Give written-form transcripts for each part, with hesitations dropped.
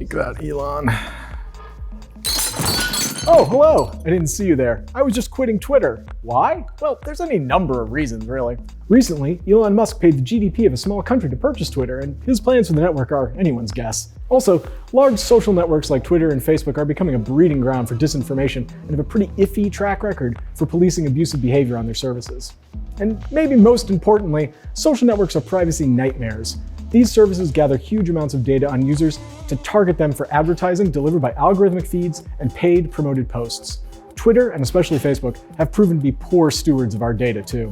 Take that, Elon. Oh, hello! I didn't see you there. I was just quitting Twitter. Why? Well, there's any number of reasons, really. Recently, Elon Musk paid the GDP of a small country to purchase Twitter, and his plans for the network are anyone's guess. Also, large social networks like Twitter and Facebook are becoming a breeding ground for disinformation and have a pretty iffy track record for policing abusive behavior on their services. And maybe most importantly, social networks are privacy nightmares. These services gather huge amounts of data on users to target them for advertising delivered by algorithmic feeds and paid promoted posts. Twitter, and especially Facebook, have proven to be poor stewards of our data too.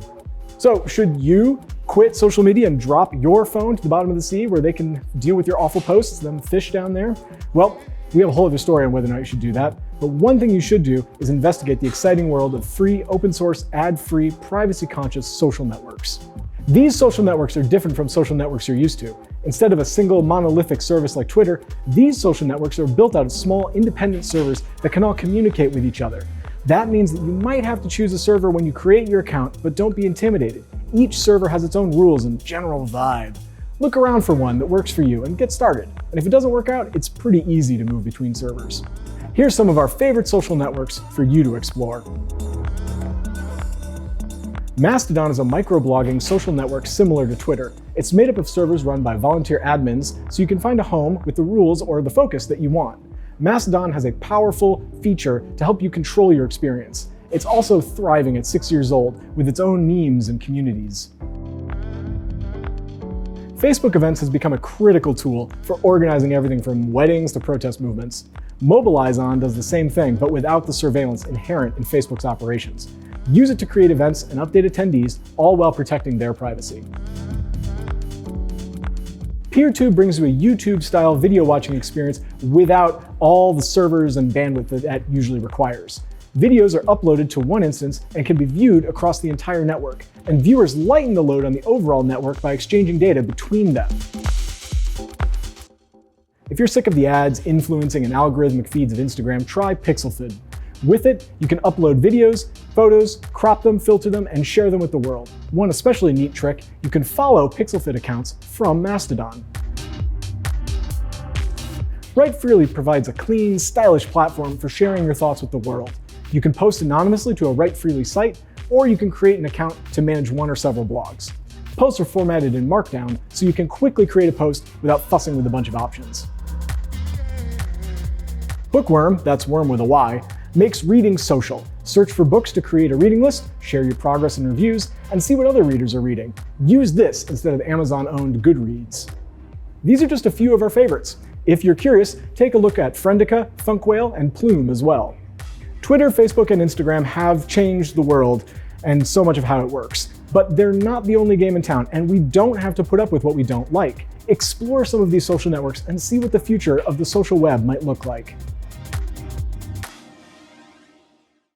So should you quit social media and drop your phone to the bottom of the sea where they can deal with your awful posts, them fish down there? Well, we have a whole other story on whether or not you should do that. But one thing you should do is investigate the exciting world of free, open source, ad-free, privacy-conscious social networks. These social networks are different from social networks you're used to. Instead of a single monolithic service like Twitter, these social networks are built out of small independent servers that can all communicate with each other. That means that you might have to choose a server when you create your account, but don't be intimidated. Each server has its own rules and general vibe. Look around for one that works for you and get started. And if it doesn't work out, it's pretty easy to move between servers. Here's some of our favorite social networks for you to explore. Mastodon is a microblogging social network similar to Twitter. It's made up of servers run by volunteer admins, so you can find a home with the rules or the focus that you want. Mastodon has a powerful feature to help you control your experience. It's also thriving at 6 years old with its own memes and communities. Facebook events has become a critical tool for organizing everything from weddings to protest movements. Mobilizon does the same thing, but without the surveillance inherent in Facebook's operations. Use it to create events and update attendees, all while protecting their privacy. Peertube brings you a YouTube-style video watching experience without all the servers and bandwidth that usually requires. Videos are uploaded to one instance and can be viewed across the entire network, and viewers lighten the load on the overall network by exchanging data between them. If you're sick of the ads, influencing, and algorithmic feeds of Instagram, try Pixelfit. With it, you can upload videos, photos, crop them, filter them, and share them with the world. One especially neat trick, you can follow Pixelfit accounts from Mastodon. Write Freely provides a clean, stylish platform for sharing your thoughts with the world. You can post anonymously to a Write Freely site, or you can create an account to manage one or several blogs. Posts are formatted in Markdown, so you can quickly create a post without fussing with a bunch of options. BookWyrm, that's worm with a Y, makes reading social. Search for books to create a reading list, share your progress and reviews, and see what other readers are reading. Use this instead of Amazon-owned Goodreads. These are just a few of our favorites. If you're curious, take a look at Friendica, Funkwhale, and Plume as well. Twitter, Facebook, and Instagram have changed the world and so much of how it works. But they're not the only game in town, and we don't have to put up with what we don't like. Explore some of these social networks and see what the future of the social web might look like.